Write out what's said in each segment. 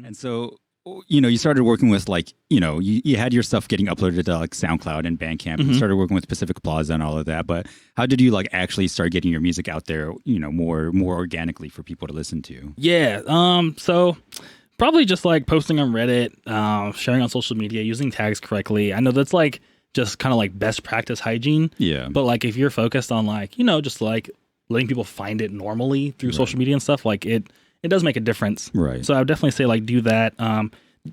And so, you started working with like, you had your stuff getting uploaded to like SoundCloud and Bandcamp. And you started working with Pacific Plaza and all of that. But how did you like actually start getting your music out there, more organically for people to listen to? Yeah. So probably just like posting on Reddit, sharing on social media, using tags correctly. I know that's like just kind of like best practice hygiene. Yeah. But like if you're focused on like, just like letting people find it normally through social media and stuff, like it does make a difference. Right. So I would definitely say like do that.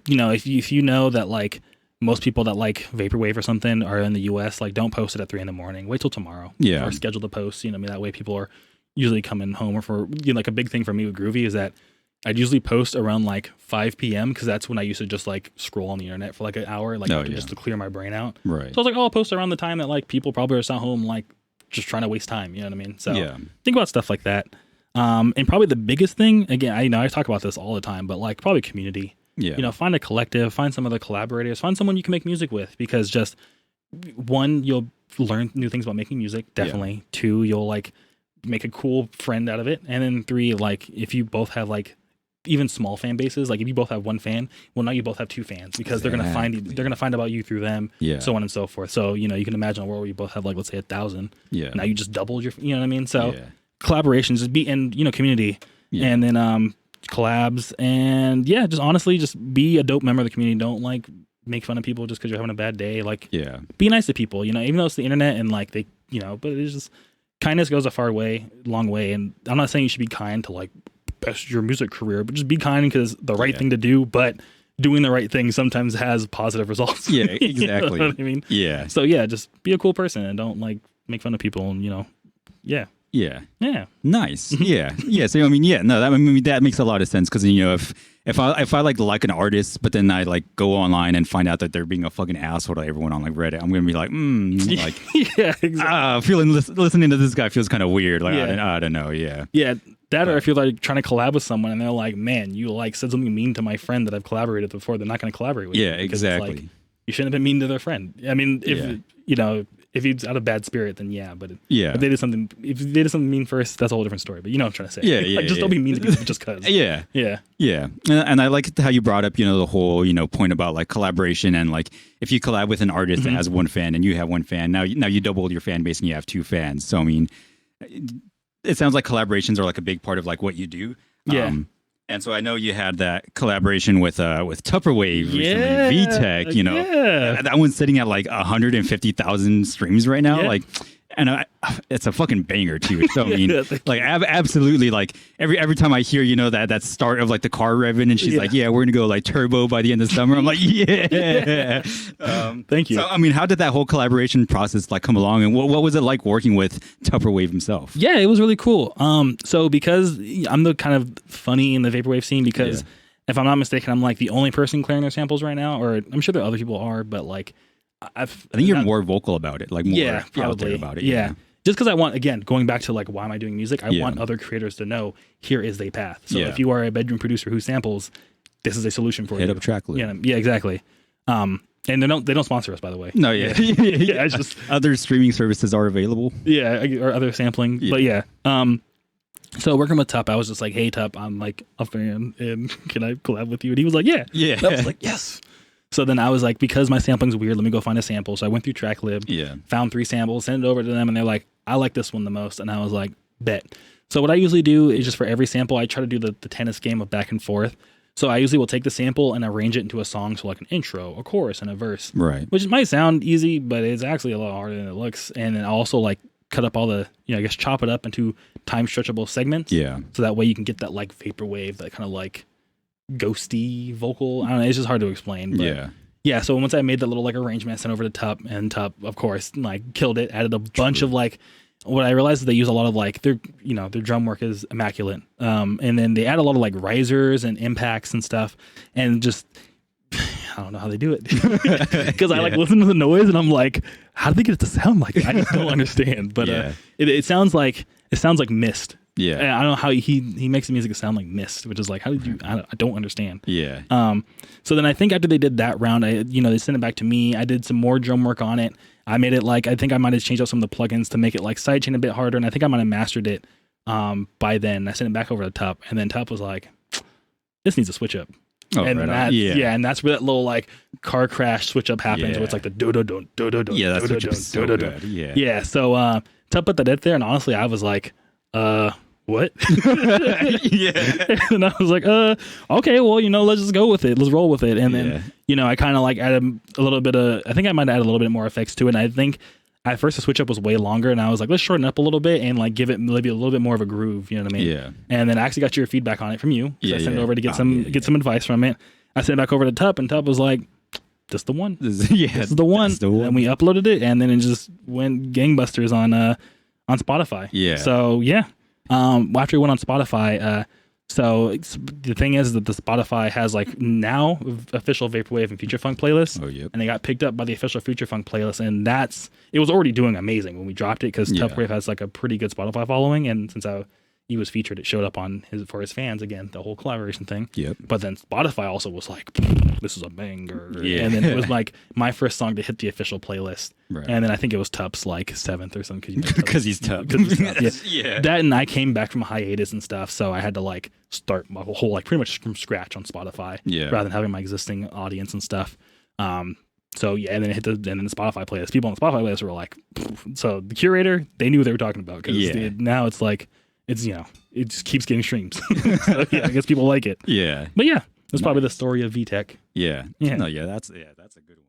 If you know that like most people that like vaporwave or something are in the US, like don't post it at 3 a.m. Wait till tomorrow. Yeah. Or schedule the post. That way people are usually coming home. Or for like a big thing for me with Groovy is that I'd usually post around like 5 p.m. because that's when I used to just like scroll on the internet for like an hour, like just to clear my brain out. Right. So I was like, I'll post around the time that like people probably are at home, like just trying to waste time. You know what I mean? So think about stuff like that. And probably the biggest thing, again, I talk about this all the time, but like probably community. Yeah. Find a collective, find some other collaborators, find someone you can make music with, because just one, you'll learn new things about making music. Definitely. Yeah. 2, you'll like make a cool friend out of it. And then 3, like if you both have like even small fan bases, like if you both have one fan, well now you both have 2 fans because they're gonna find about you through them, so on and so forth. So you can imagine a world where you both have like, let's say 1,000. Yeah. Now you just doubled your, you know what I mean? So collaborations, just be in community, and then collabs, and just honestly just be a dope member of the community. Don't like make fun of people just because you're having a bad day. Like be nice to people, even though it's the internet and like they but it's just kindness goes a long way. And I'm not saying you should be kind to like best your music career, but just be kind because the right thing to do, but doing the right thing sometimes has positive results. Yeah, exactly. You know what I mean? Yeah. So just be a cool person and don't like make fun of people and Yeah. Nice. Yeah. So that makes a lot of sense because if I like an artist, but then I like go online and find out that they're being a fucking asshole to everyone on like Reddit, I'm gonna be like, yeah, exactly. Listening to this guy feels kind of weird. Like I don't know. Yeah. Yeah. That, or if you're like trying to collab with someone and they're like, man, you like said something mean to my friend that I've collaborated with before, they're not going to collaborate with you. Yeah, exactly. Like, you shouldn't have been mean to their friend. I mean, if he's out of bad spirit, then but if they did something mean first, that's a whole different story. But you know what I'm trying to say. Yeah, Don't be mean to people just because. Yeah. And I like how you brought up, the whole, point about like collaboration and like if you collab with an artist that has one fan and you have one fan, now you doubled your fan base and you have 2 fans. So I mean, it sounds like collaborations are like a big part of like what you do. Yeah. And so I know you had that collaboration with Tupperwave recently, VTEC, that one's sitting at like 150,000 streams right now. Like, and it's a fucking banger too. So I mean, like absolutely, like every time I hear that start of like the car revving and she's like, we're gonna go like turbo by the end of summer. I'm like, thank you. So I mean, how did that whole collaboration process like come along, and what was it like working with Tupperwave himself? Yeah, it was really cool. So because I'm the kind of funny in the vaporwave scene, because if I'm not mistaken, I'm like the only person clearing their samples right now, or I'm sure there are other people are, but like. I think you're more vocal about it, like more probably out there about it. Yeah. Just because I want, again, going back to like why am I doing music? I want other creators to know here is a path. So if you are a bedroom producer who samples, this is a solution for you. Hit up Trackloop. Yeah, exactly. And they don't sponsor us, by the way. No, It's just other streaming services are available. Yeah, or other sampling. But so working with Tup, I was just like, hey Tup, I'm like a fan, and can I collab with you? And he was like, yeah. And I was like, yes. So then I was like, because my sampling's weird, let me go find a sample. So I went through Tracklib, found 3 samples, sent it over to them, and they're like, I like this one the most. And I was like, bet. So what I usually do is just for every sample, I try to do the tennis game of back and forth. So I usually will take the sample and arrange it into a song, so like an intro, a chorus, and a verse. Right. Which might sound easy, but it's actually a lot harder than it looks. And then I'll also like cut up all the, chop it up into time stretchable segments. Yeah. So that way you can get that like vaporwave, that kind of like ghosty vocal. I don't know, it's just hard to explain. But yeah, so once I made that little like arrangement, I sent over to Tup, and Tup, of course, like killed it, added a bunch of like, what I realized is they use a lot of like their drum work is immaculate. And then they add a lot of like risers and impacts and stuff, and just I don't know how they do it because I like listen to the noise and I'm like, how do they get it to sound like that? I just don't understand. But it sounds like mist. Yeah, and I don't know how he makes the music sound like mist, which is like, how did you? I don't understand. Yeah. So then I think after they did that round, they sent it back to me. I did some more drum work on it. I made it like, I think I might have changed out some of the plugins to make it like sidechain a bit harder, and I think I might have mastered it by then. I sent it back over to Tup, and then Tup was like, this needs a switch up. Oh, and right on. that's Yeah. and that's where that little like car crash switch up happens, where it's like the do do do do do do. Yeah, that switch is so good. Yeah. Yeah. So Tup put that in there, and honestly, I was like, what? Yeah. And I was like, okay, well, let's just go with it. Let's roll with it. And then, I kind of like added a little bit of, I think I might add a little bit more effects to it. And I think at first the switch up was way longer, and I was like, let's shorten up a little bit and like give it maybe a little bit more of a groove. You know what I mean? Yeah. And then I actually got your feedback on it from you. Yeah. I sent it over to get some advice from it. I sent it back over to Tup, and Tup was like, this the one. This is the one. And we uploaded it, and then it just went gangbusters on Spotify. Yeah. So yeah. After we went on Spotify, so the thing is that the Spotify has like now official Vaporwave and Future Funk playlists. Oh, yep. And they got picked up by the official Future Funk playlist, and it was already doing amazing when we dropped it, because Tupperwave has like a pretty good Spotify following, and since he was featured, it showed up on for his fans again, the whole collaboration thing. Yep. But then Spotify also was like, this is a banger. Yeah. And then it was like my first song to hit the official playlist. Right. And then I think it was Tup's like 7th or something. Because he's Tup. Yeah. That, and I came back from hiatus and stuff, so I had to like start my whole like pretty much from scratch on Spotify. Yeah. Rather than having my existing audience and stuff. So yeah, and then it hit the Spotify playlist. People on the Spotify playlist were like, so the curator, they knew what they were talking about, because now it's like it's it just keeps getting streams. So yeah, I guess people like it. Yeah. But yeah, that's probably the story of VTEC. Yeah. Yeah. No, yeah, that's a good one.